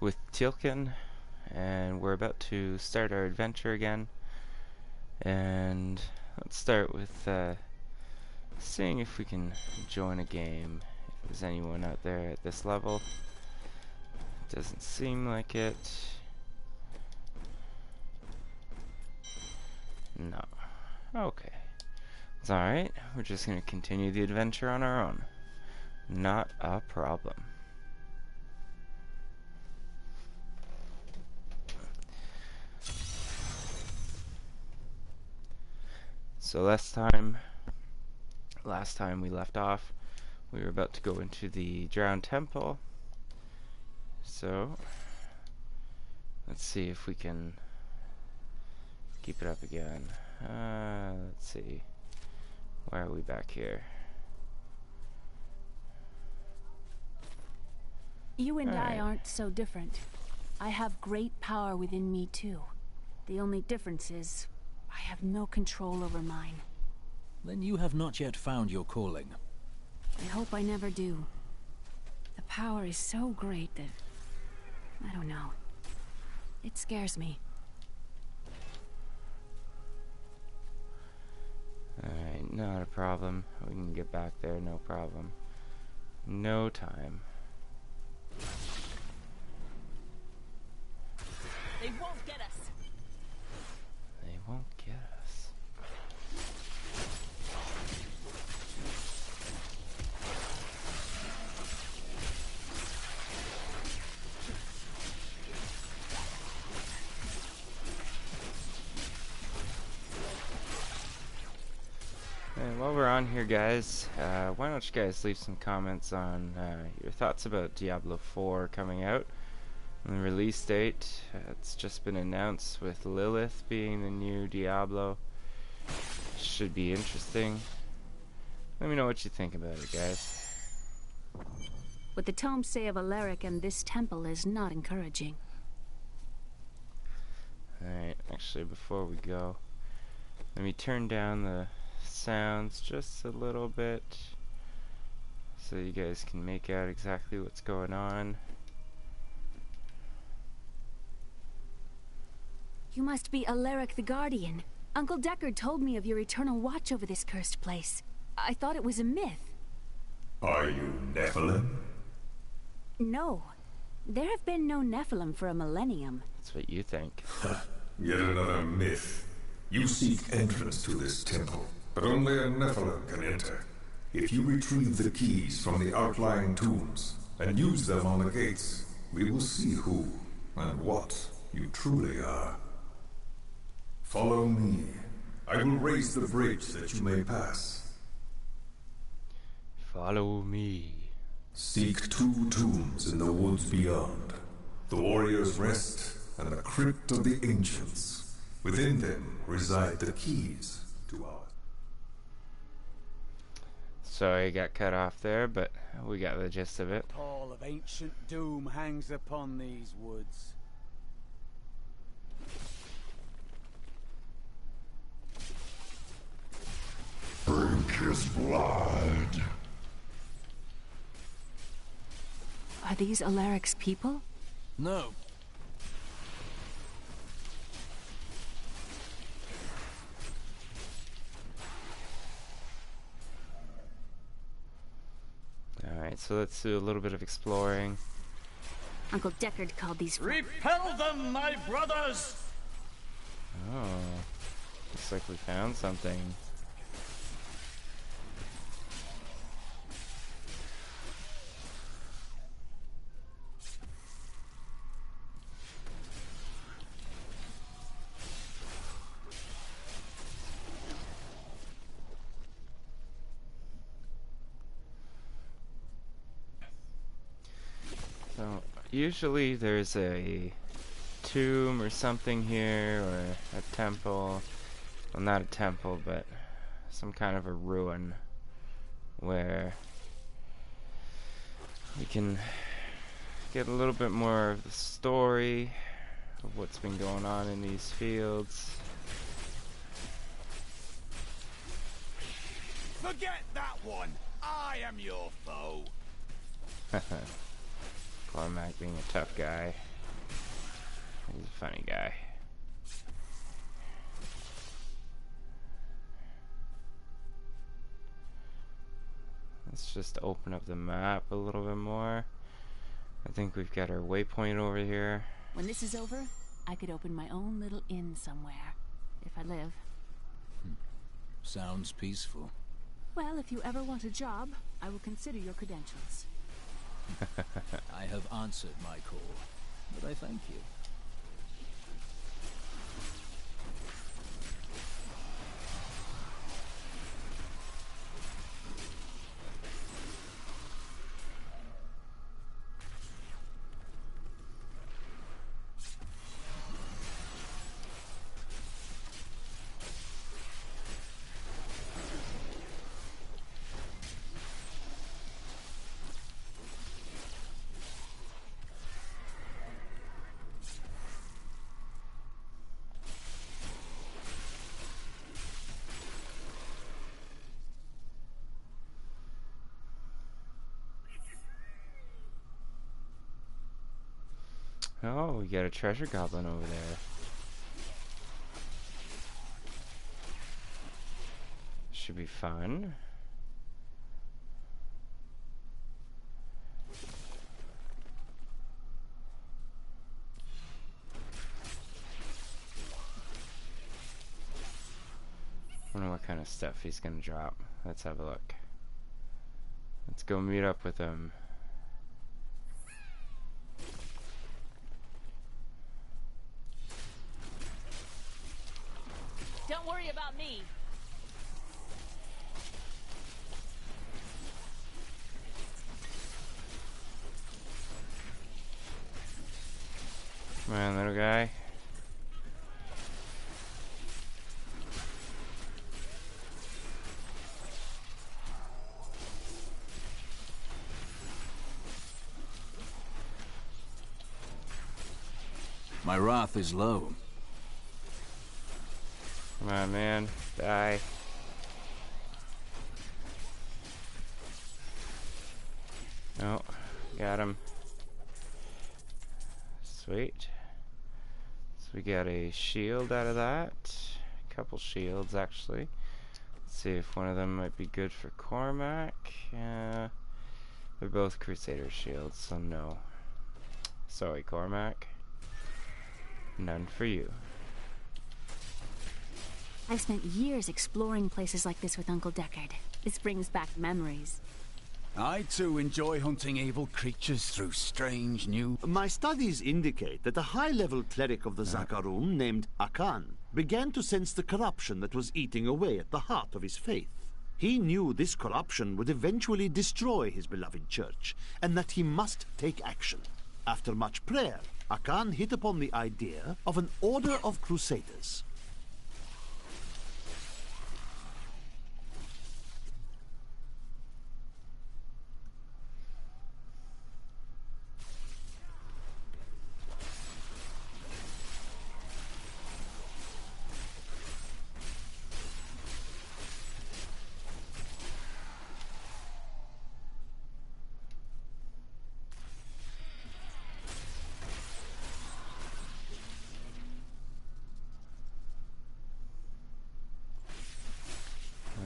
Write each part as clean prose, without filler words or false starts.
with Tilkin, and we're about to start our adventure again. And let's start with seeing if we can join a game. If there's anyone out there at this level. Doesn't seem like it. No. Okay. It's alright. We're just going to continue the adventure on our own. Not a problem. So last time we left off, we were about to go into the drowned temple. So let's see if we can keep it up again. Let's see. Why are we back here? You and I aren't so different. I have great power within me too. The only difference is I have no control over mine. Then you have not yet found your calling. I hope I never do. The power is so great that... I don't know. It scares me. Alright, not a problem. We can get back there, no problem. No time. They won't get us. They won't get us. And while we're on here, guys, why don't you guys leave some comments on your thoughts about Diablo 4 coming out. And the release date, it's just been announced with Lilith being the new Diablo. Should be interesting. Let me know what you think about it, guys. What the tomes say of Alaric and this temple is not encouraging. Alright, actually before we go, let me turn down the sounds just a little bit so you guys can make out exactly what's going on. You must be Alaric the Guardian. Uncle Deckard told me of your eternal watch over this cursed place. I thought it was a myth. Are you Nephilim? No. There have been no Nephilim for a millennium. That's what you think. Yet another myth. You seek entrance to this temple, but only a Nephilim can enter. If you retrieve the keys from the outlying tombs and use them on the gates, we will see who and what you truly are. Follow me. I will raise the bridge that you may pass. Follow me. Seek 2 tombs in the woods beyond. The Warrior's Rest and the Crypt of the Ancients. Within them reside the keys to our... Sorry, I got cut off there, but we got the gist of it. The pall of ancient doom hangs upon these woods. Drink his blood. Are these Alaric's people? No. Alright, so let's do a little bit of exploring. Uncle Deckard called these... Repel them, my brothers! Oh, looks like we found something. So, usually there's a tomb or something here, or a temple. Well, not a temple, but some kind of a ruin where we can get a little bit more of the story of what's been going on in these fields. Forget that one! I am your foe! Cormac being a tough guy. He's a funny guy. Let's just open up the map a little bit more. I think we've got our waypoint over here. When this is over, I could open my own little inn somewhere. If I live. Sounds peaceful. Well, if you ever want a job, I will consider your credentials. I have answered my call, but I thank you. Oh, we got a treasure goblin over there. Should be fun. Wonder what kind of stuff he's gonna drop. Let's have a look. Let's go meet up with him. Don't worry about me. Come on, little guy. My wrath is low. Come on, man. Die. Oh, got him. Sweet. So we got a shield out of that. A couple shields, actually. Let's see if one of them might be good for Cormac. They're both Crusader shields, so no. Sorry, Cormac. None for you. I've spent years exploring places like this with Uncle Deckard. This brings back memories. I too enjoy hunting evil creatures through strange new... My studies indicate that a high-level cleric of the Zakarum named Akan began to sense the corruption that was eating away at the heart of his faith. He knew this corruption would eventually destroy his beloved church, and that he must take action. After much prayer, Akan hit upon the idea of an order of crusaders.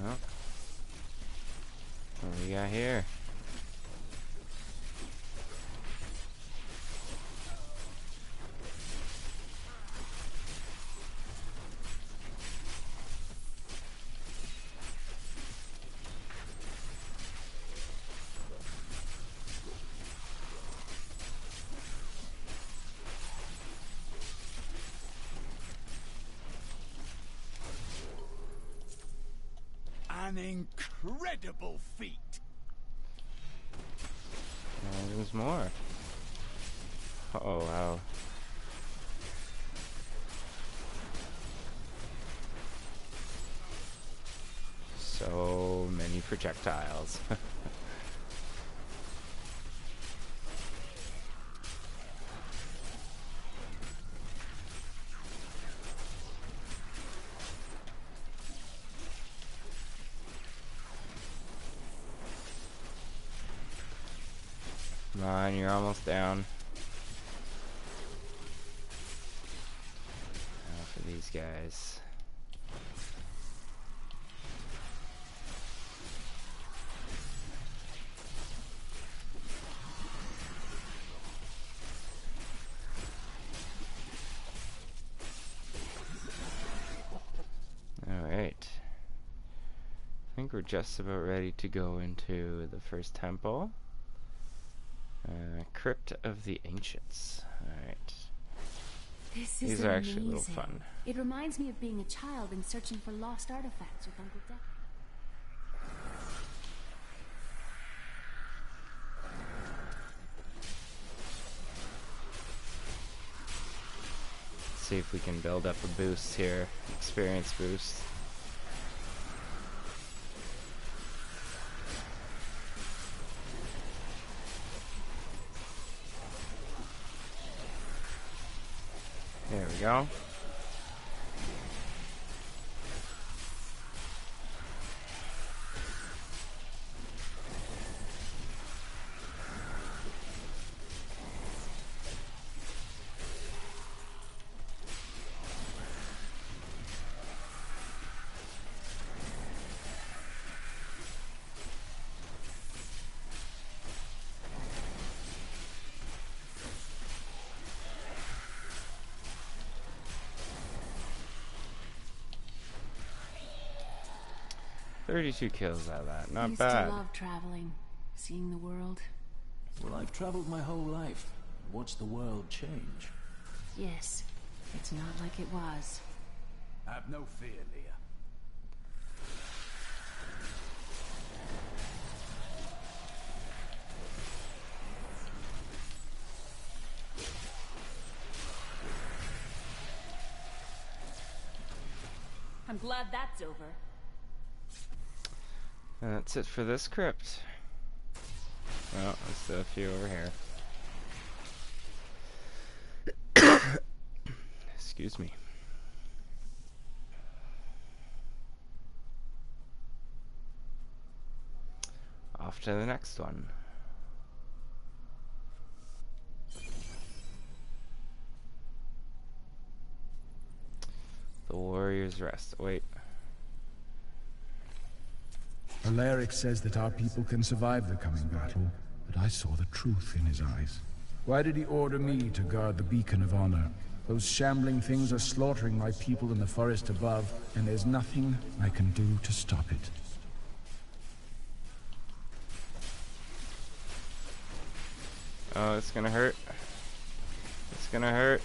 Well, what do we got here? An incredible feat. There's more. Oh, wow. So many projectiles. Come on, you're almost down. guys. Alright. I think we're just about ready to go into the first temple. Crypt of the Ancients. Alright. These are actually a little fun. It reminds me of being a child and searching for lost artifacts with Uncle Deck. Let's see if we can build up a boost here. Experience boost. There we go. "32 kills out of that. Not Used bad." to love traveling, seeing the world. Well, I've traveled my whole life, watched the world change. Yes, it's not like it was. Have no fear, Leah. I'm glad that's over. And that's it for this crypt. Oh, there's still a few over here. Excuse me. Off to the next one. The Warrior's Rest. Wait. Alaric says that our people can survive the coming battle, but I saw the truth in his eyes. Why did he order me to guard the beacon of honor? Those shambling things are slaughtering my people in the forest above, and there's nothing I can do to stop it. Oh, it's gonna hurt. It's gonna hurt.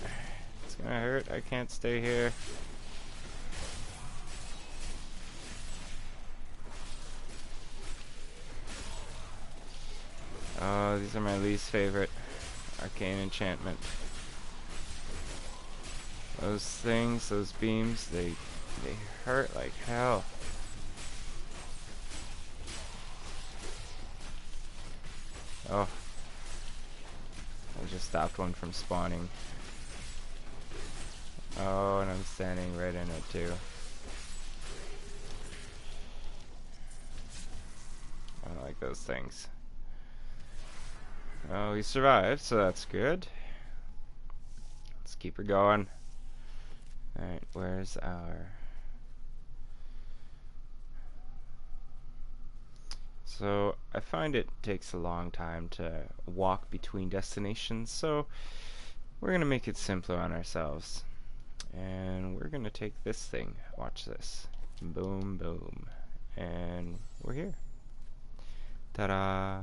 It's gonna hurt. I can't stay here. Oh, these are my least favorite. Arcane enchantment. Those things, those beams, they hurt like hell. Oh. I just stopped one from spawning. Oh, and I'm standing right in it too. I don't like those things. Oh, he survived, so that's good. Let's keep her going. Alright, where's our... So, I find it takes a long time to walk between destinations, so we're gonna make it simpler on ourselves. And we're gonna take this thing. Watch this. Boom, boom. And we're here. Ta-da!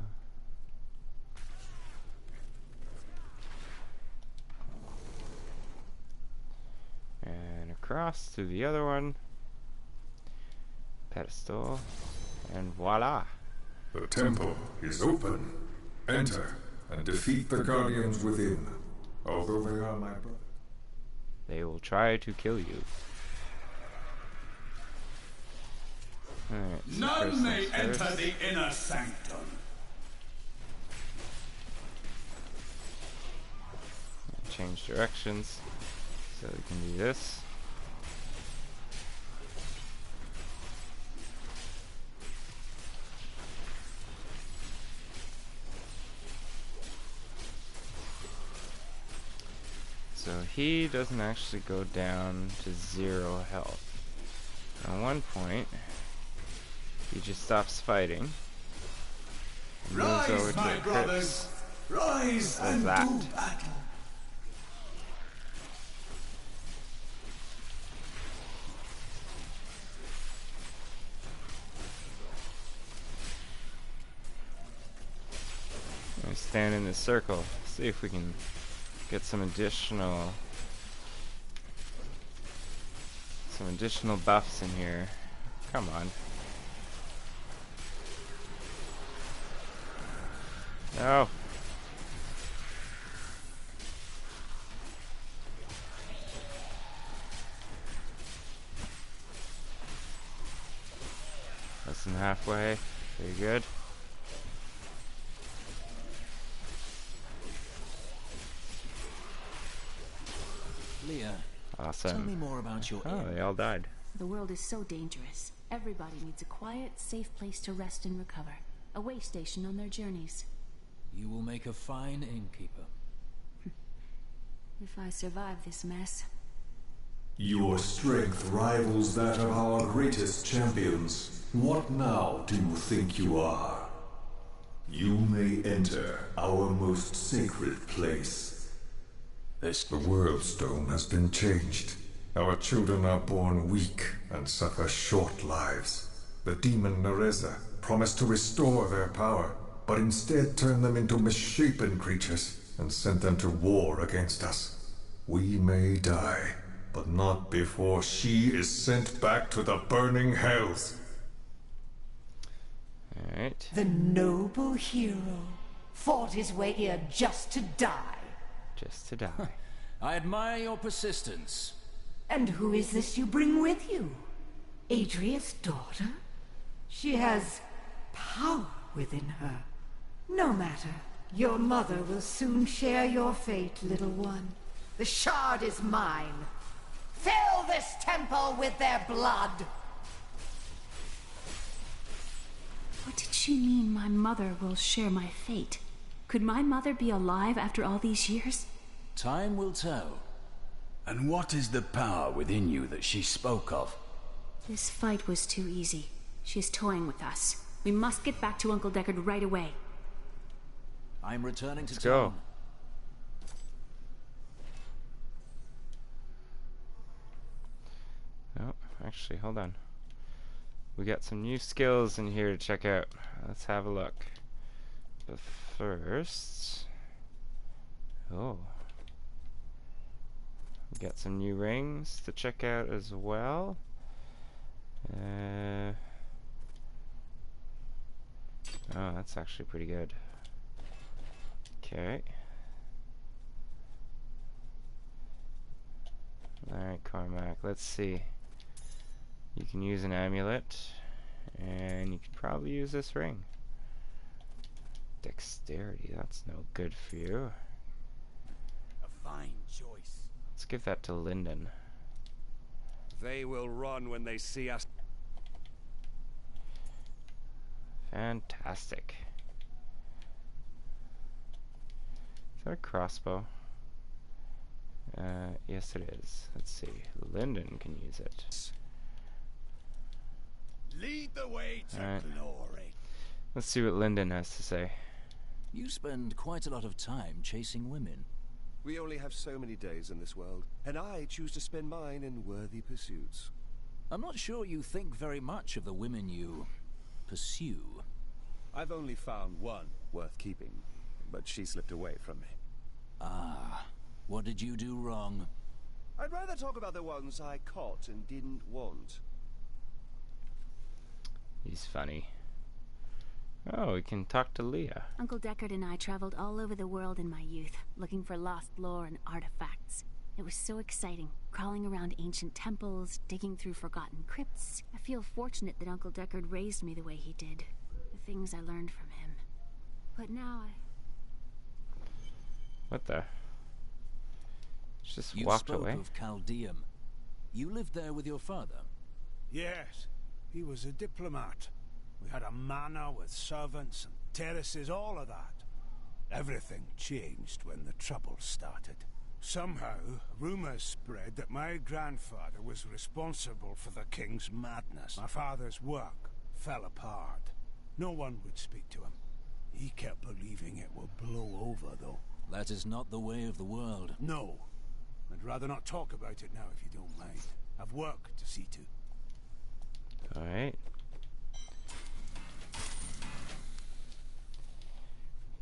And across to the other one. Pedestal. And voila! The temple is open. Enter and defeat the guardians within, although they are my brothers. They will try to kill you. Alright, so None may first enter first. the inner sanctum. Change directions so we can do this. So So he doesn't actually go down to 0 health. At one point, he just stops fighting. And moves over Rise, to my the brothers! crypts. Rise Like and that. do battle! We stand in this circle. See if we can get some additional buffs in here. Come on. No. Less than halfway. Very good. Leah, Awesome. tell me more about your Oh, inn. they all died. The world is so dangerous. Everybody needs a quiet, safe place to rest and recover. A way station on their journeys. You will make a fine innkeeper. If I survive this mess. Your strength rivals that of our greatest champions. What now do you think you are? You may enter our most sacred place. The world stone has been changed. Our children are born weak and suffer short lives. The demon Nereza promised to restore their power, but instead turned them into misshapen creatures and sent them to war against us. We may die, but not before she is sent back to the burning hells. Alright. The noble hero fought his way here just to die. Just to die. I admire your persistence. And who is this you bring with you? Adria's daughter? She has power within her. No matter. Your mother will soon share your fate, little one. The shard is mine. Fill this temple with their blood! What did she mean my mother will share my fate? Could my mother be alive after all these years? Time will tell. And what is the power within you that she spoke of? This fight was too easy. She is toying with us. We must get back to Uncle Deckard right away. I'm returning Let's to go. town. Oh, actually, hold on. We got some new skills in here to check out. Let's have a look. But first... Oh. We got some new rings to check out as well. Oh, that's actually pretty good. Okay. Alright, Cormac, let's see. You can use an amulet, and you can probably use this ring. Dexterity, that's no good for you. A fine choice. Let's give that to Lyndon. They will run when they see us. Fantastic. Is that a crossbow? Yes it is. Let's see. Lyndon can use it. Lead the way to Alright. glory. Let's see what Lyndon has to say. You spend quite a lot of time chasing women. We only have so many days in this world, and I choose to spend mine in worthy pursuits. I'm not sure you think very much of the women you pursue. I've only found one worth keeping, but she slipped away from me. Ah, what did you do wrong? I'd rather talk about the ones I caught and didn't want. He's funny. Oh, we can talk to Leah. Uncle Deckard and I traveled all over the world in my youth, looking for lost lore and artifacts. It was so exciting, crawling around ancient temples, digging through forgotten crypts. I feel fortunate that Uncle Deckard raised me the way he did. The things I learned from him. But now What the? Just You walked spoke away. of Chaldeum. You lived there with your father. Yes, he was a diplomat. We had a manor with servants and terraces, all of that. Everything changed when the trouble started. Somehow, rumors spread that my grandfather was responsible for the king's madness. My father's work fell apart. No one would speak to him. He kept believing it would blow over, though. That is not the way of the world. No. I'd rather not talk about it now, if you don't mind. I've work to see to. Alright.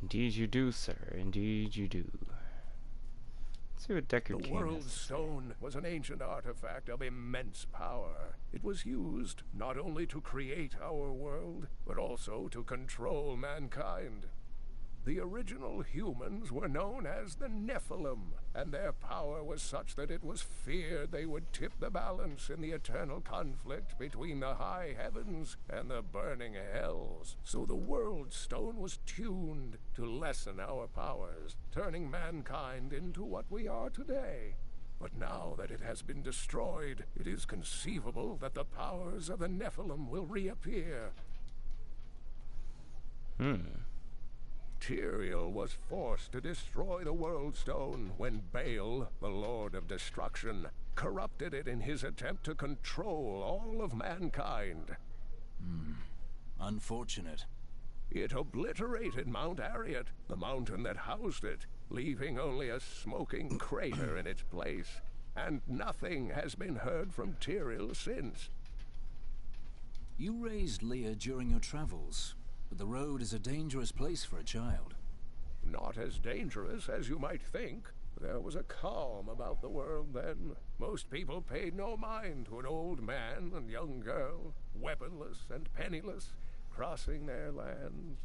Indeed you do, sir. Indeed you do. Let's see what Deckard The Cain World has to say. Stone was an ancient artifact of immense power. It was used not only to create our world, but also to control mankind. The original humans were known as the Nephilim, and their power was such that it was feared they would tip the balance in the eternal conflict between the high heavens and the burning hells. So the World Stone was tuned to lessen our powers, turning mankind into what we are today. But now that it has been destroyed, it is conceivable that the powers of the Nephilim will reappear. Tyrael was forced to destroy the World Stone when Baal, the Lord of Destruction, corrupted it in his attempt to control all of mankind. Unfortunate. It obliterated Mount Arreat, the mountain that housed it, leaving only a smoking crater in its place. And nothing has been heard from Tyrael since. You raised Leah during your travels, but the road is a dangerous place for a child. Not as dangerous as you might think. There was a calm about the world then. Most people paid no mind to an old man and young girl, weaponless and penniless, crossing their lands.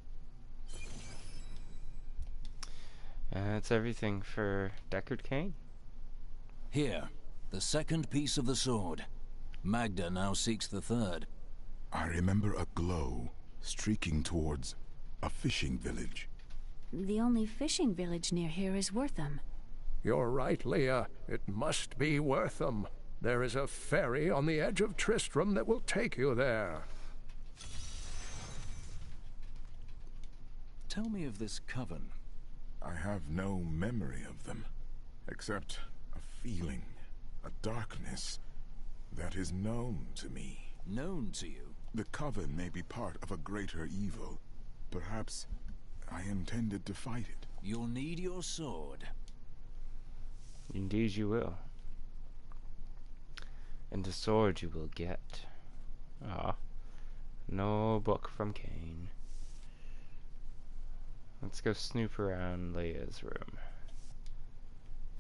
That's everything for Deckard Cain. Here, the second piece of the sword. Magda now seeks the third. I remember a glow streaking towards a fishing village. The only fishing village near here is Wortham. You're right, Leah. It must be Wortham. There is a ferry on the edge of Tristram that will take you there. Tell me of this coven. I have no memory of them, except a feeling, a darkness that is known to me. Known to you? The coven may be part of a greater evil. Perhaps I intended to fight it. You'll need your sword. Indeed you will. And the sword you will get. Ah, no book from Cain. Let's go snoop around Leia's room.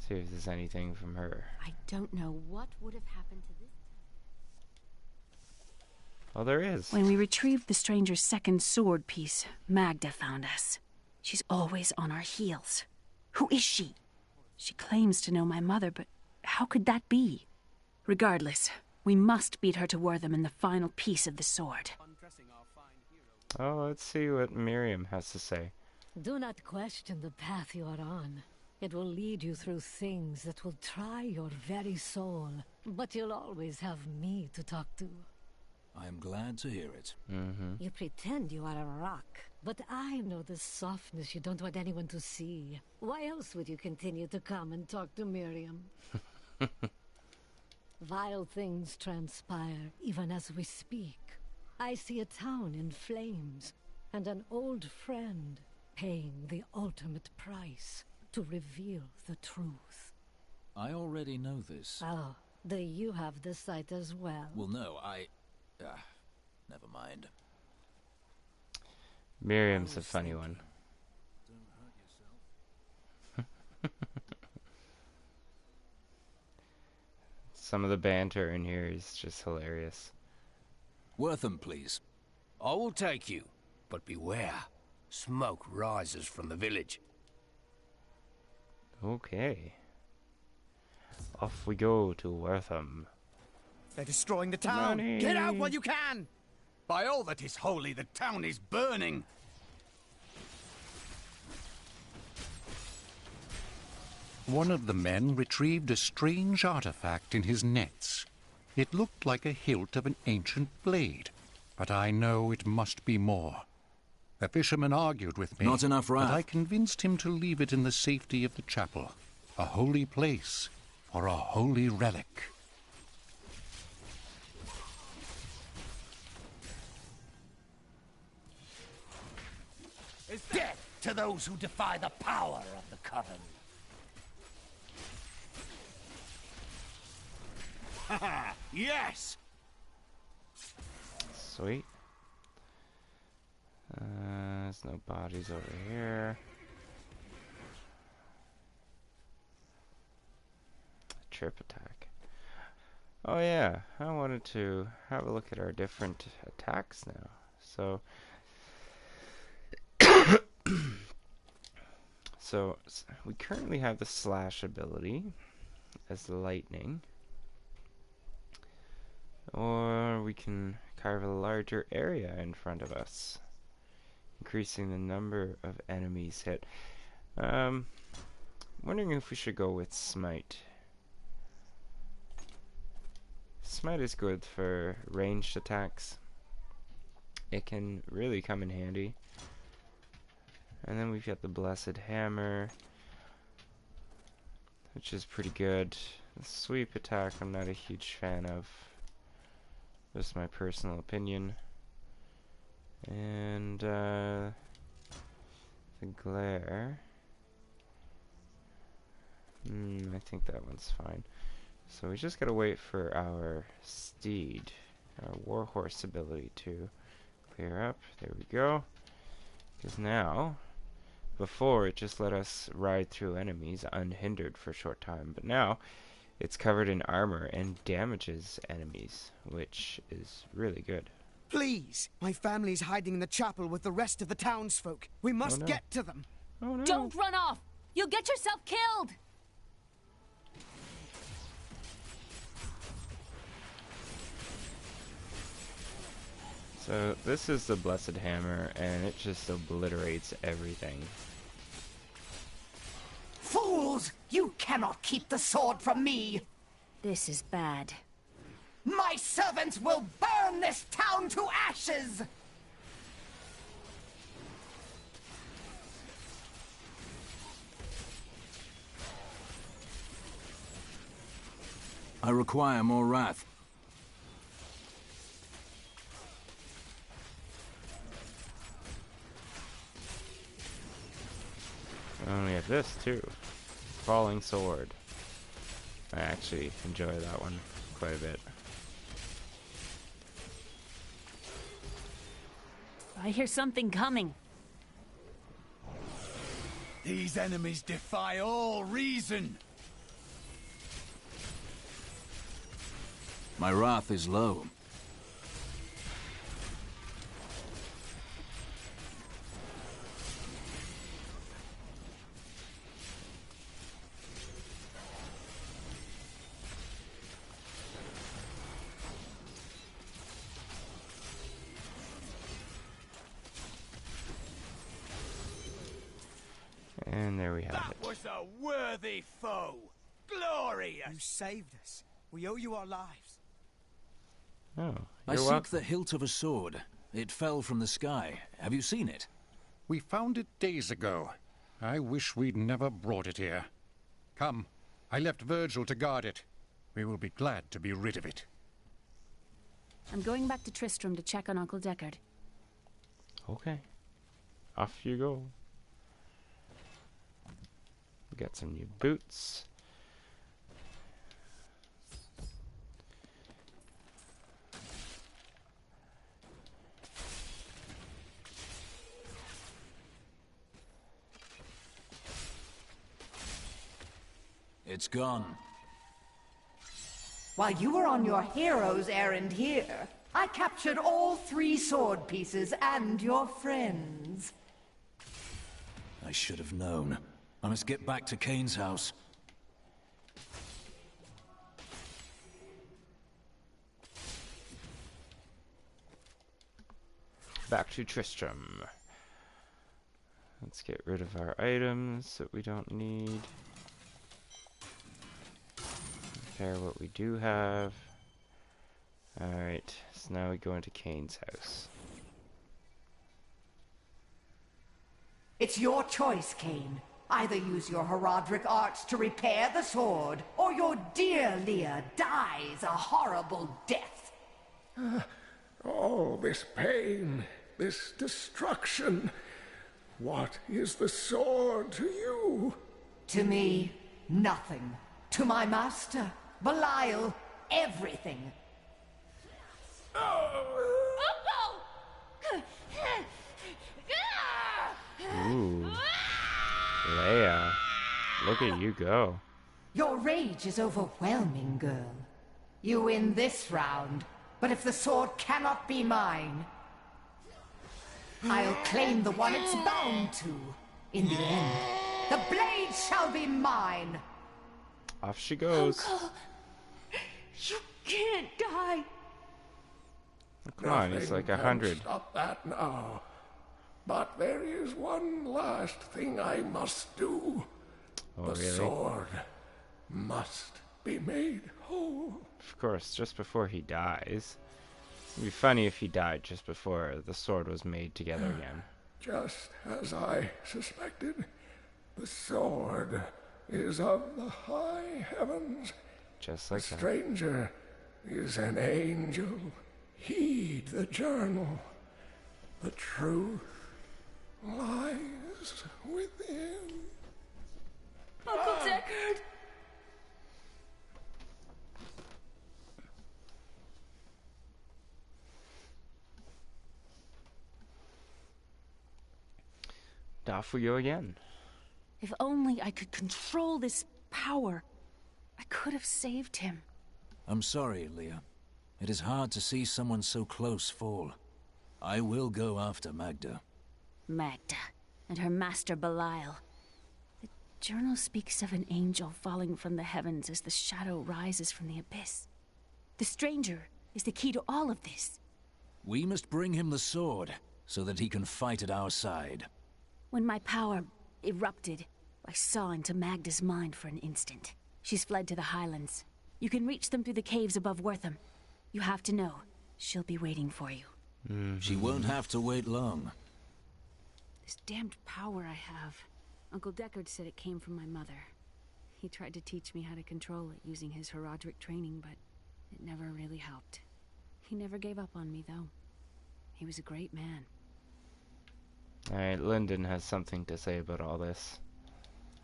See if there's anything from her. I don't know what would have happened to this. Oh, there is. When we retrieved the stranger's second sword piece, Magda found us. She's always on our heels. Who is she? She claims to know my mother, but how could that be? Regardless, we must beat her to Wortham in the final piece of the sword. Oh, let's see what Miriam has to say. Do not question the path you are on. It will lead you through things that will try your very soul. But you'll always have me to talk to. I am glad to hear it. You pretend you are a rock, but I know the softness you don't want anyone to see. Why else would you continue to come and talk to Miriam? Vile things transpire even as we speak. I see a town in flames, and an old friend paying the ultimate price to reveal the truth. I already know this. Oh, do you have the sight as well? Well, no, never mind. Miriam's a funny one. Some of the banter in here is just hilarious. Wortham, please. I will take you, but beware. Smoke rises from the village. Okay. Off we go to Wortham. They're destroying the town. Money. Get out while you can! By all that is holy, the town is burning. One of the men retrieved a strange artifact in his nets. It looked like a hilt of an ancient blade, but I know it must be more. The fisherman argued with me. Not enough, Raph. But I convinced him to leave it in the safety of the chapel. A holy place for a holy relic. Is death to those who defy the power of the Coven. Haha, yes! Sweet. There's no bodies over here. Trip attack. Oh yeah, I wanted to have a look at our different attacks now. So, we currently have the slash ability as the lightning, or we can carve a larger area in front of us, increasing the number of enemies hit. Wondering if we should go with smite. Smite is good for ranged attacks. It can really come in handy. And then we've got the Blessed Hammer, which is pretty good. The sweep attack I'm not a huge fan of. Just my personal opinion. And the glare. I think that one's fine. So we just gotta wait for our steed, our warhorse ability to clear up. There we go. Because now, before it just let us ride through enemies unhindered for a short time, but now it's covered in armor and damages enemies, which is really good. Please! My family's hiding in the chapel with the rest of the townsfolk. We must get to them. Oh no. Don't run off! You'll get yourself killed! So this is the Blessed Hammer, and it just obliterates everything. Fools! You cannot keep the sword from me! This is bad. My servants will burn this town to ashes! I require more wrath. And we have this too. Falling Sword. I actually enjoy that one quite a bit. I hear something coming. These enemies defy all reason. My wrath is low. And there we have That it. was a worthy foe. Glorious. You saved us. We owe you our lives. Oh, I you're seek welcome. the hilt of a sword. It fell from the sky. Have you seen it? We found it days ago. I wish we'd never brought it here. Come, I left Virgil to guard it. We will be glad to be rid of it. I'm going back to Tristram to check on Uncle Deckard. Okay. Off you go. We got some new boots. It's gone. While you were on your hero's errand here, I captured all 3 sword pieces and your friends. I should have known. I must get back to Kane's house. Back to Tristram. Let's get rid of our items that we don't need. Repair what we do have. Alright, so now we go into Kane's house. It's your choice, Kane. Either use your Herodric arts to repair the sword, or your dear Leah dies a horrible death. All this pain, this destruction. What is the sword to you? To me, nothing. To my master, Belial, everything. Ooh. Leia, look at you go. Your rage is overwhelming, girl. You win this round, but if the sword cannot be mine, I'll claim the one it's bound to. In the end, the blade shall be mine. Off she goes. Uncle, you can't die. Come on, he's like 100. Stop that now. But there is one last thing I must do. Oh, The really? sword must be made whole. Of course, just before he dies. It'd be funny if he died just before the sword was made together again. Just as I suspected, the sword is of the high heavens. Just like the that. stranger is an angel. Heed the journal. The truth lies within. Uncle Deckard! Off we go again. If only I could control this power, I could have saved him. I'm sorry, Leah. It is hard to see someone so close fall. I will go after Magda. Magda and her master Belial. The journal speaks of an angel falling from the heavens as the shadow rises from the abyss. The stranger is the key to all of this. We must bring him the sword, so that he can fight at our side. When my power erupted, I saw into Magda's mind for an instant. She's fled to the highlands. You can reach them through the caves above Wortham. You have to know, she'll be waiting for you. She won't have to wait long. This damned power I have. Uncle Deckard said it came from my mother. He tried to teach me how to control it using his Herodric training, but it never really helped. He never gave up on me, though. He was a great man. Alright, Lyndon has something to say about all this.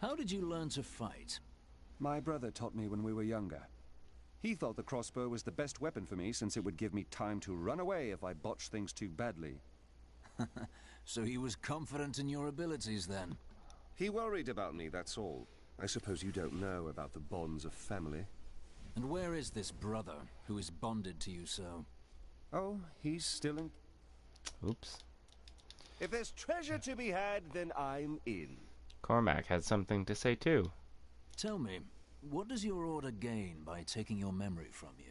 How did you learn to fight? My brother taught me when we were younger. He thought the crossbow was the best weapon for me since it would give me time to run away if I botched things too badly. So he was confident in your abilities then? He worried about me, that's all. I suppose you don't know about the bonds of family. And where is this brother who is bonded to you so? Oh, he's still in... Oops. If there's treasure to be had, then I'm in. Cormac had something to say too. Tell me, what does your order gain by taking your memory from you?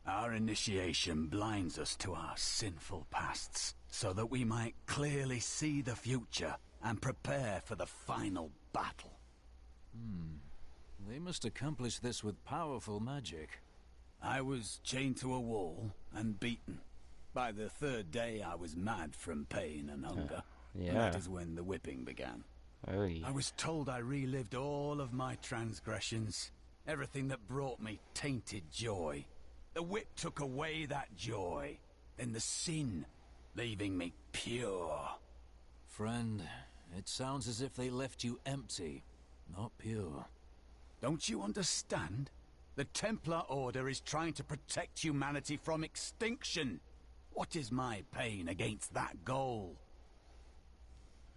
Our initiation blinds us to our sinful pasts, so that we might clearly see the future and prepare for the final battle. They must accomplish this with powerful magic. I was chained to a wall and beaten. By the third day, I was mad from pain and hunger. Yeah. And that is when the whipping began. Oh, yeah. I was told I relived all of my transgressions. Everything that brought me tainted joy. The whip took away that joy. Then the sin, leaving me pure. Friend, it sounds as if they left you empty, not pure. Don't you understand? The Templar Order is trying to protect humanity from extinction. What is my pain against that goal?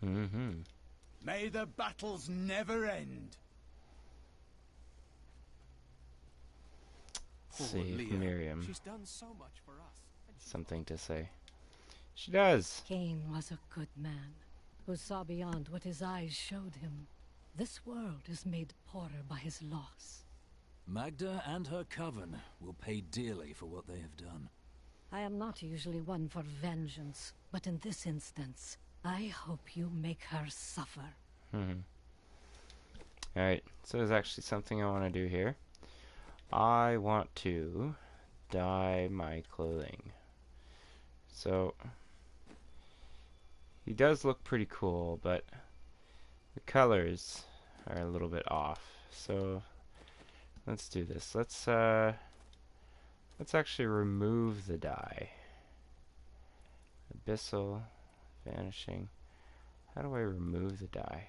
May the battles never end. See if Leah. Miriam She's done so much for us. something to say. She does. Cain was a good man, who saw beyond what his eyes showed him. This world is made poorer by his loss. Magda and her coven will pay dearly for what they have done. I am not usually one for vengeance, but in this instance, I hope you make her suffer. Alright, so there's actually something I want to do here. I want to dye my clothing. So, he does look pretty cool, but the colors are a little bit off. So let's do this. Let's actually remove the dye. Abyssal, vanishing. How do I remove the dye?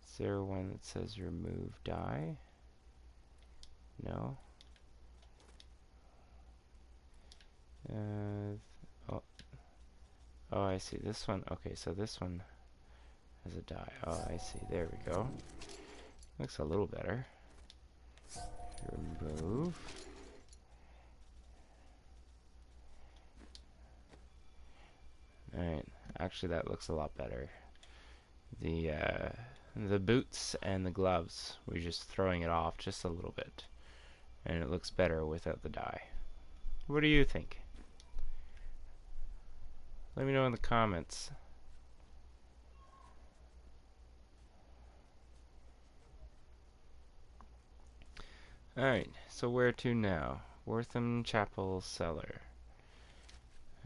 Is there one that says remove dye? No. Oh, I see this one. Okay, so this one has a dye. Oh, I see. There we go. Looks a little better. Remove. Alright, actually that looks a lot better. The boots and the gloves, we're just throwing it off just a little bit. And it looks better without the dye. What do you think? Let me know in the comments. Alright, so where to now? Wortham Chapel Cellar.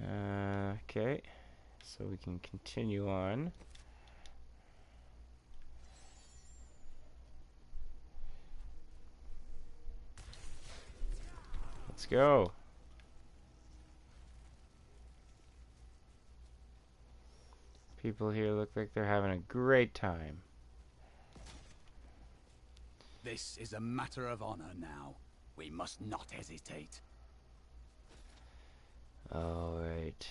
Okay, so we can continue on. Let's go. People here look like they're having a great time. This is a matter of honor now. We must not hesitate. Alright.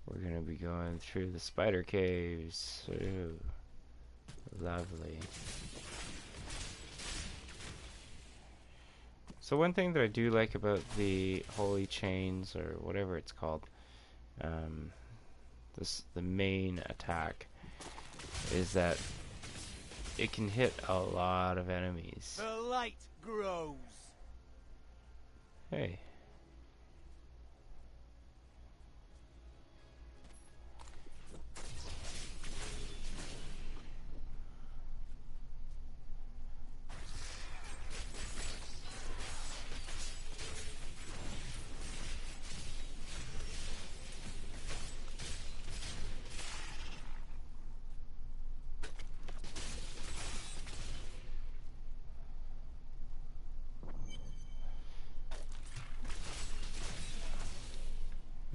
We're gonna be going through the spider caves. Ooh, lovely. So one thing that I do like about the holy chains, or whatever it's called, the main attack, is that it can hit a lot of enemies. The light grows. Hey.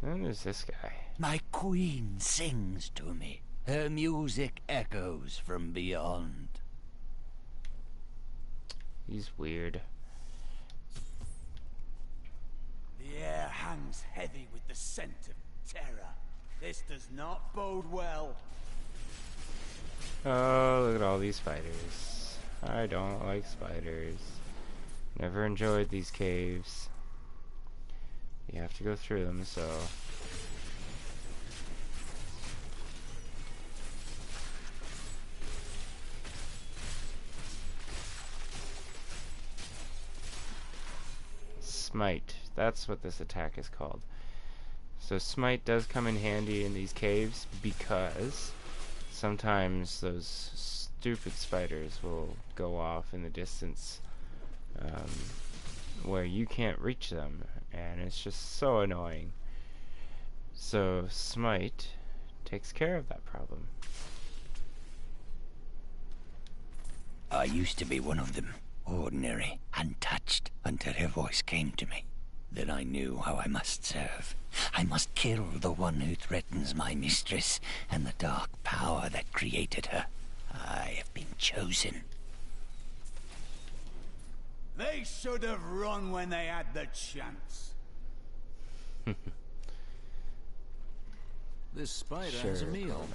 And there's this guy. My queen sings to me. Her music echoes from beyond. He's weird. The air hangs heavy with the scent of terror. This does not bode well. Oh, look at all these spiders. I don't like spiders. Never enjoyed these caves. You have to go through them, so... Smite. That's what this attack is called. So Smite does come in handy in these caves because sometimes those stupid spiders will go off in the distance where you can't reach them, and it's just so annoying. So Smite takes care of that problem. I used to be one of them, ordinary, untouched, until her voice came to me. Then I knew how I must serve. I must kill the one who threatens my mistress and the dark power that created her. I have been chosen. They should have run when they had the chance. This spider has a meal.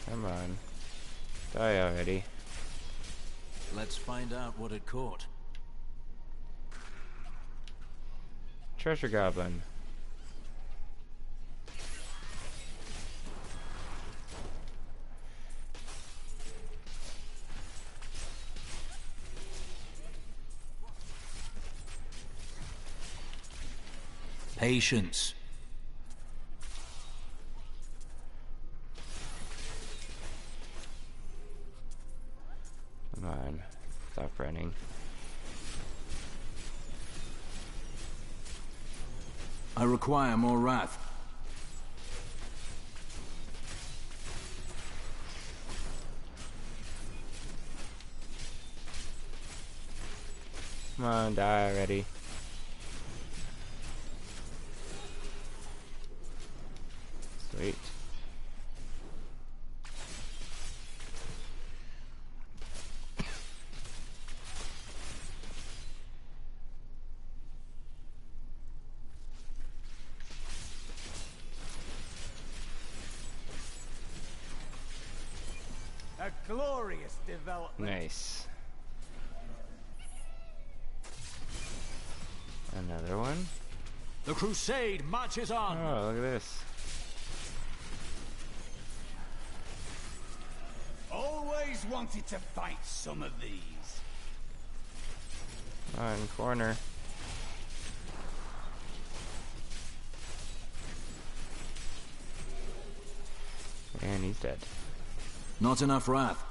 Come on. Die already. Let's find out what it caught. Treasure Goblin. Patience. Come on. Stop running. I require more wrath. Come on, die already. Sweet. A glorious development. Nice. Another one. The crusade marches on. Oh, look at this. Always wanted to fight some of these. On corner. And he's dead. Not enough wrath.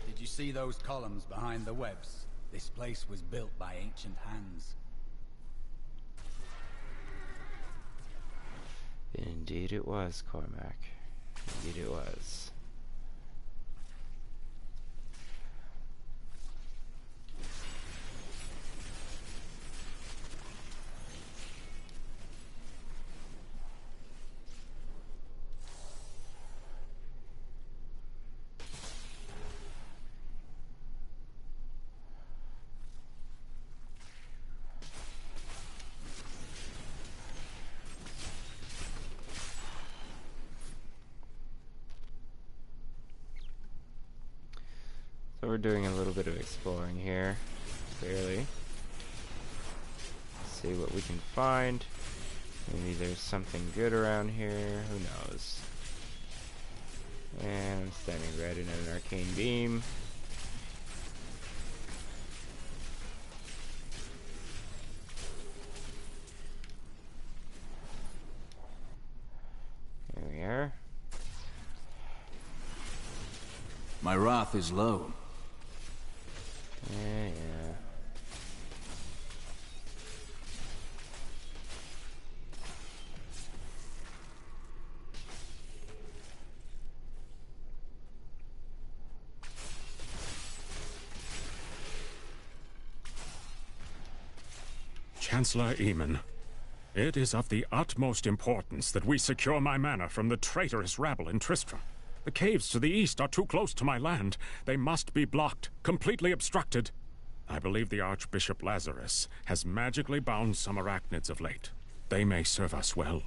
Did you see those columns behind the webs? This place was built by ancient hands. Indeed it was, Cormac. Indeed it was. So we're doing a little bit of exploring here, clearly. See what we can find. Maybe there's something good around here, who knows. And I'm standing right in an arcane beam. Here we are. My wrath is low. Yeah. Chancellor Eamon, it is of the utmost importance that we secure my manor from the traitorous rabble in Tristram. The caves to the east are too close to my land. They must be blocked, completely obstructed. I believe the Archbishop Lazarus has magically bound some arachnids of late. They may serve us well.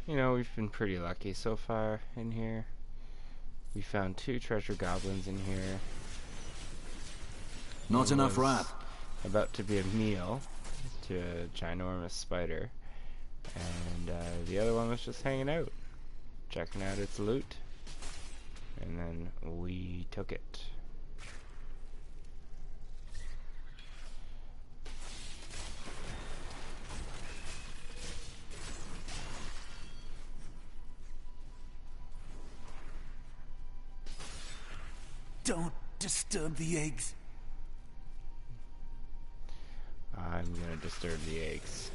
You know, we've been pretty lucky so far in here. We found 2 treasure goblins in here. Not enough wrath. About to be a meal to a ginormous spider. And the other one was just hanging out, checking out its loot. And then we took it. Don't disturb the eggs. I'm gonna disturb the eggs.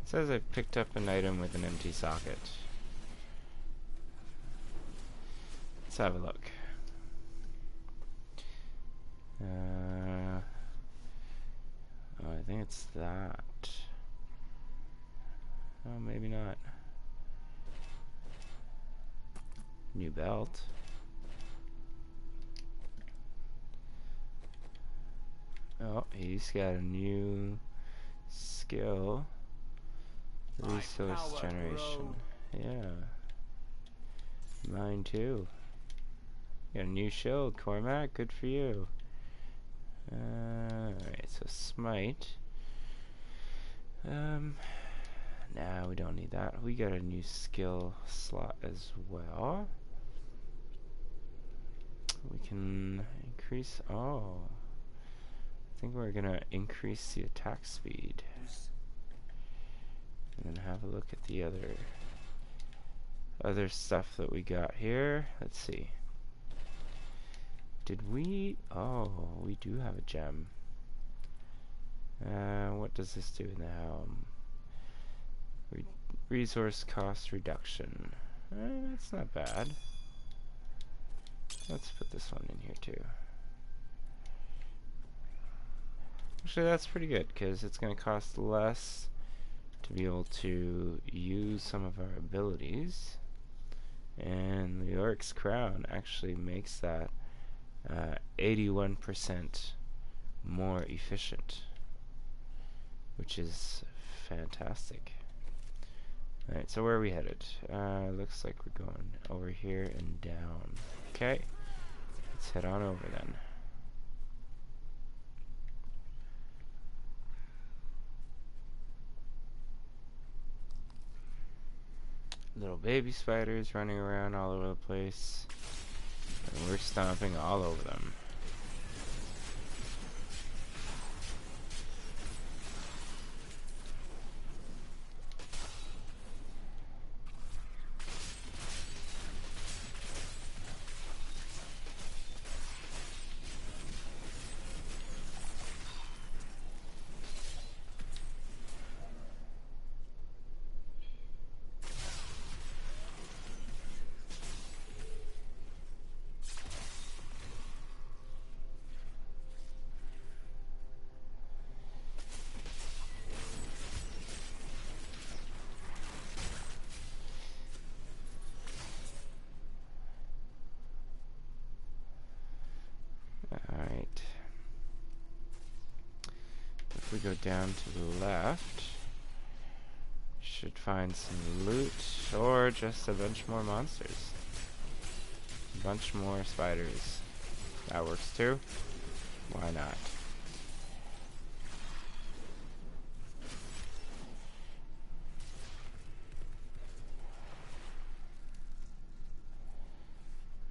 It says I've picked up an item with an empty socket. Let's have a look. Oh, I think it's that. Oh, maybe not. New belt. Oh, he's got a new skill. Resource generation. Yeah. Mine too. Got a new shield, Cormac. Good for you. Alright, so smite. Nah, we don't need that. We got a new skill slot as well. We can increase. Oh. I think we're gonna increase the attack speed. And then have a look at the other stuff that we got here. Let's see. Did we? Oh, we do have a gem. What does this do now? Resource cost reduction. That's not bad. Let's put this one in here too. Actually, that's pretty good because it's going to cost less to be able to use some of our abilities. And the Orc's Crown actually makes that 81% more efficient, which is fantastic. Alright, so where are we headed? Looks like we're going over here and down. Okay, let's head on over then. Little baby spiders running around all over the place, and we're stomping all over them. Alright. If we go down to the left, should find some loot, or just a bunch more monsters. A bunch more spiders. That works too. Why not?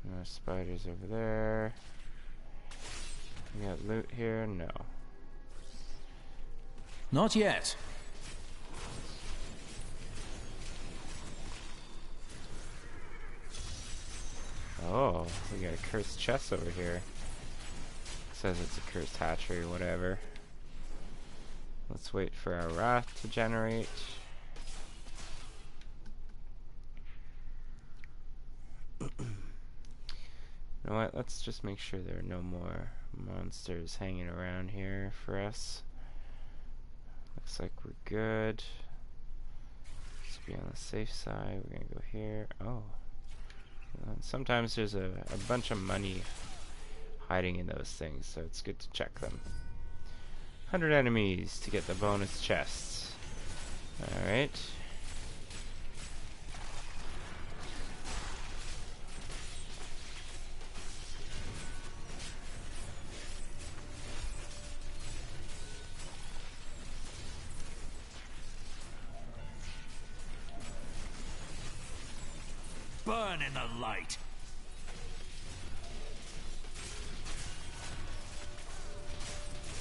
More spiders over there. We got loot here? No. Not yet. Oh, we got a cursed chest over here. Says it's a cursed hatchery or whatever. Let's wait for our wrath to generate. You know what? Let's just make sure there are no more monsters hanging around here for us. Looks like we're good. Let's be on the safe side. We're gonna go here. Oh. Sometimes there's a bunch of money hiding in those things, so it's good to check them. 100 enemies to get the bonus chests. Alright. Burn in the light.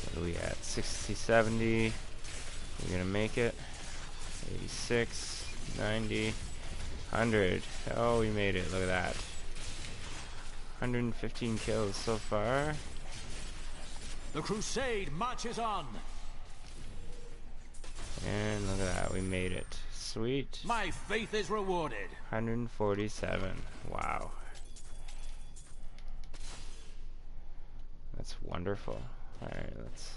What are we at? 60, 70. We're gonna make it. 86, 90, 100. Oh, we made it. Look at that. 115 kills so far. The crusade marches on. And look at that. We made it. Sweet. My faith is rewarded. 147. Wow. That's wonderful. Alright, let's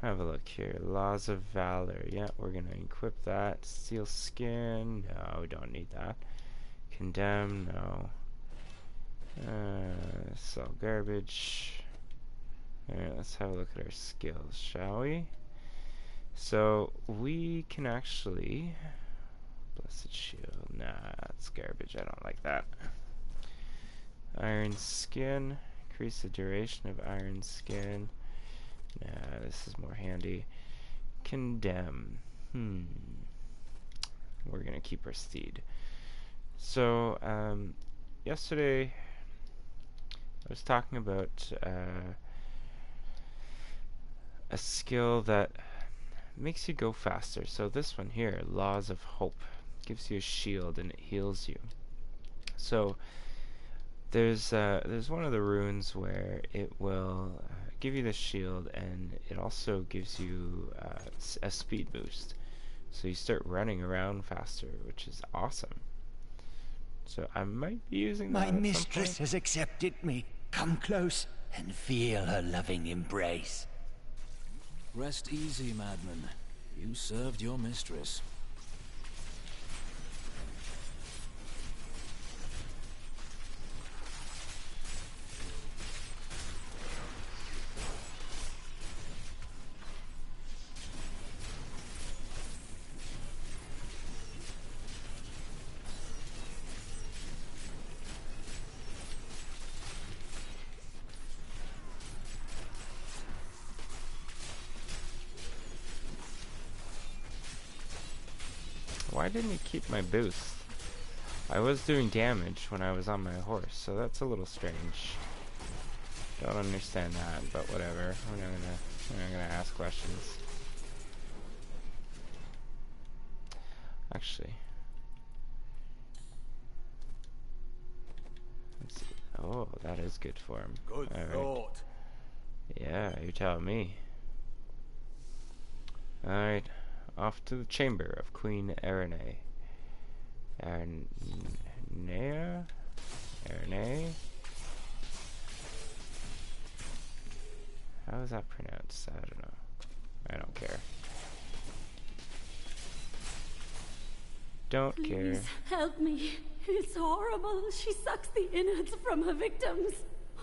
have a look here. Laws of Valor. Yeah, we're going to equip that. Steel skin. No, we don't need that. Condemn, no. Sell garbage. Alright, let's have a look at our skills, shall we? So, we can actually... Blessed Shield, nah, that's garbage, I don't like that. Iron Skin, increase the duration of Iron Skin. Nah, this is more handy. Condemn, we're gonna keep our steed. So, yesterday I was talking about a skill that makes you go faster. So this one here, Laws of Hope, gives you a shield and it heals you. So there's one of the runes where it will give you the shield, and it also gives you a speed boost. So you start running around faster, which is awesome. So I might be using that. My at some mistress point. has accepted me. Come close and feel her loving embrace. Rest easy, madman. You served your mistress. Why didn't he keep my boost? I was doing damage when I was on my horse, so that's a little strange. Don't understand that, but whatever. We're not gonna ask questions. Actually, let's see. Oh, that is good for him. Good thought. Yeah, you tell me. Alright, off to the chamber of Queen Erinne. Erinne? How is that pronounced? I don't know. I don't care. Don't care. Please help me. It's horrible. She sucks the innards from her victims.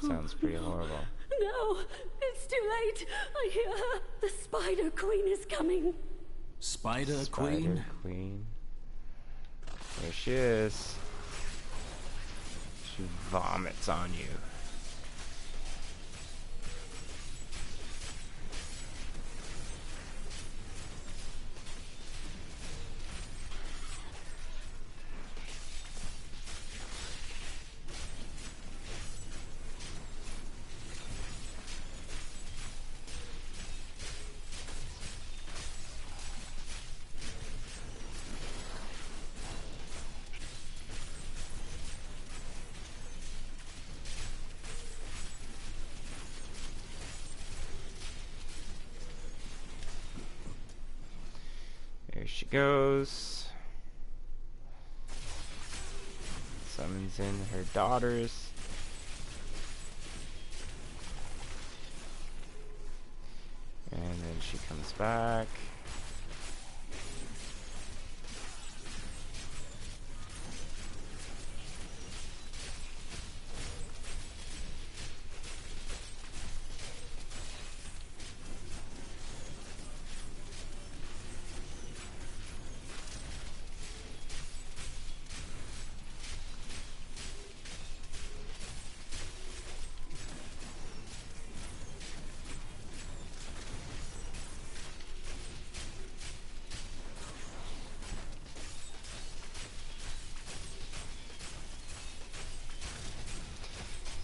Sounds pretty horrible. No, it's too late. I hear her. The Spider Queen is coming. Spider Queen? Spider Queen. There she is. She vomits on you. There she goes. Summons in her daughters. And then she comes back.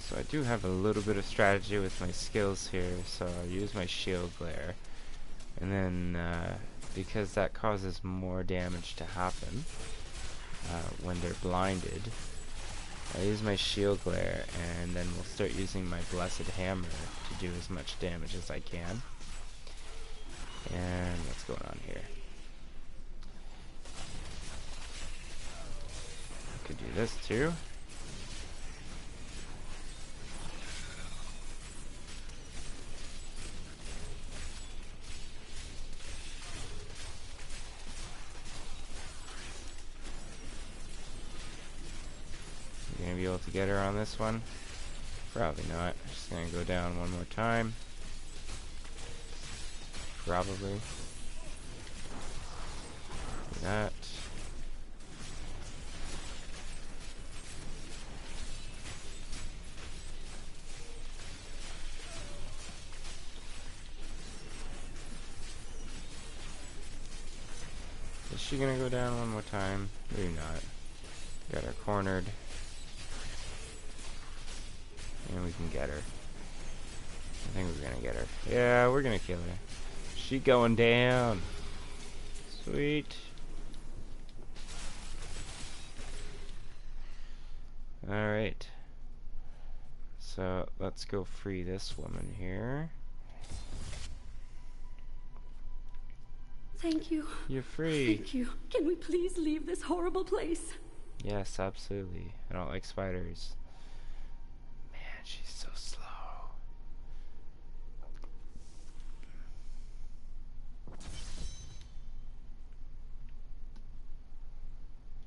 So I do have a little bit of strategy with my skills here, so I use my shield glare, and then because that causes more damage to happen when they're blinded, I use my shield glare, and then we'll start using my blessed hammer to do as much damage as I can. And what's going on here? I could do this too. able to get her on this one? Probably not. Just gonna go down one more time. Probably. Do that. Is she gonna go down one more time? Maybe not. Got her cornered. And we can get her. I think we're gonna get her. Yeah, we're gonna kill her. She going down. Sweet. Alright. So, let's go free this woman here. Thank you. You're free. Thank you. Can we please leave this horrible place? Yes, absolutely. I don't like spiders. Man, she's so slow.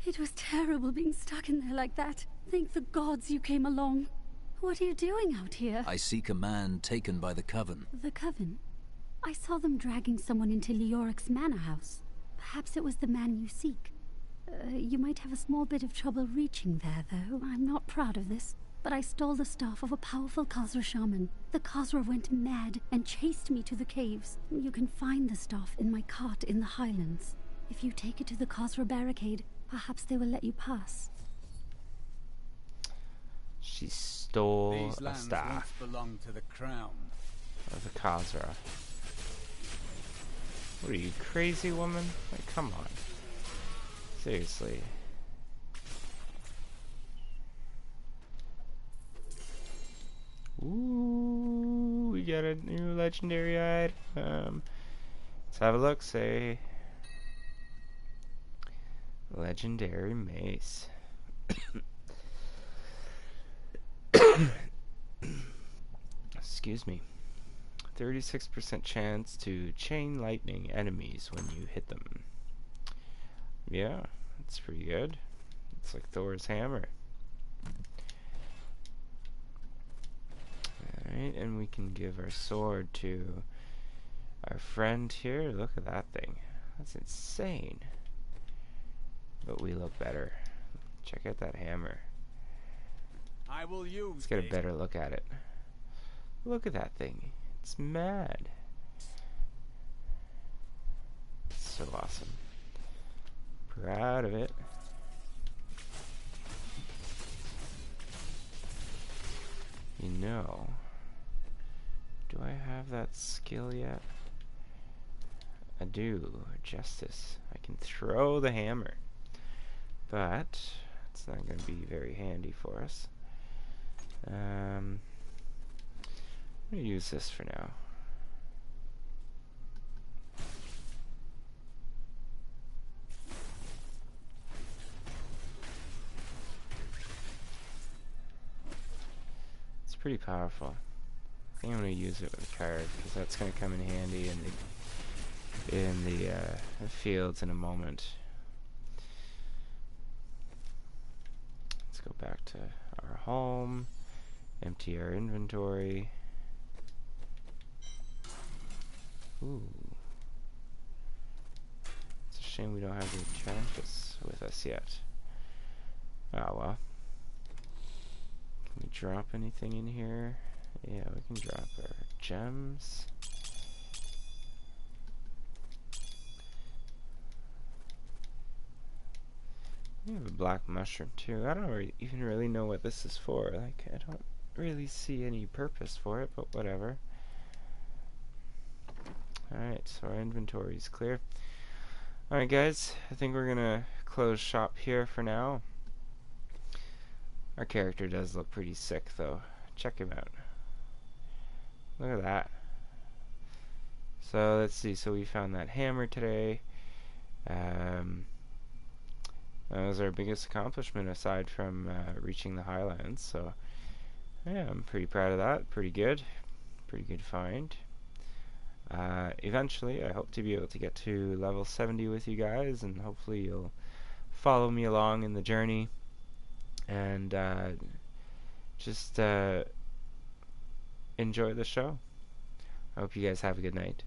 It was terrible being stuck in there like that. Thank the gods you came along. What are you doing out here? I seek a man taken by the Coven. The Coven? I saw them dragging someone into Leoric's manor house. Perhaps it was the man you seek. You might have a small bit of trouble reaching there, though. I'm not proud of this, but I stole the staff of a powerful Khazra shaman. The Khazra went mad and chased me to the caves. You can find the staff in my cart in the highlands. If you take it to the Khazra barricade, perhaps they will let you pass. She stole These a lands staff once belonged to the crown. of the Khazra. What are you, crazy woman? Like, come on. Seriously. Ooh, we got a new legendary item. Let's have a look, say. Legendary mace. Excuse me. 36% chance to chain lightning enemies when you hit them. Yeah, that's pretty good. It's like Thor's hammer. Alright, and we can give our sword to our friend here. Look at that thing. That's insane. But we look better. Check out that hammer. I will use Let's get a better look at it. Look at that thing. It's mad. It's so awesome. Proud of it. You know, do I have that skill yet? I do. Justice. I can throw the hammer. But it's not going to be very handy for us. I'm going to use this for now. It's pretty powerful. I think I'm going to use it with a card because that's going to come in handy in the fields in a moment. Let's go back to our home. Empty our inventory. Ooh. It's a shame we don't have the Enchantress with us yet. Oh well. Can we drop anything in here? Yeah, we can drop our gems. We have a black mushroom too. I don't even really know what this is for. Like, I don't really see any purpose for it, but whatever. Alright, so our inventory is clear. Alright guys, I think we're gonna close shop here for now. Our character does look pretty sick though. Check him out. Look at that. So let's see, so we found that hammer today. That was our biggest accomplishment aside from reaching the Highlands, so yeah, I'm pretty proud of that. Pretty good find. Eventually, I hope to be able to get to level 70 with you guys, and hopefully you'll follow me along in the journey. and just enjoy the show. I hope you guys have a good night.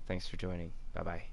Thanks for joining. Bye-bye.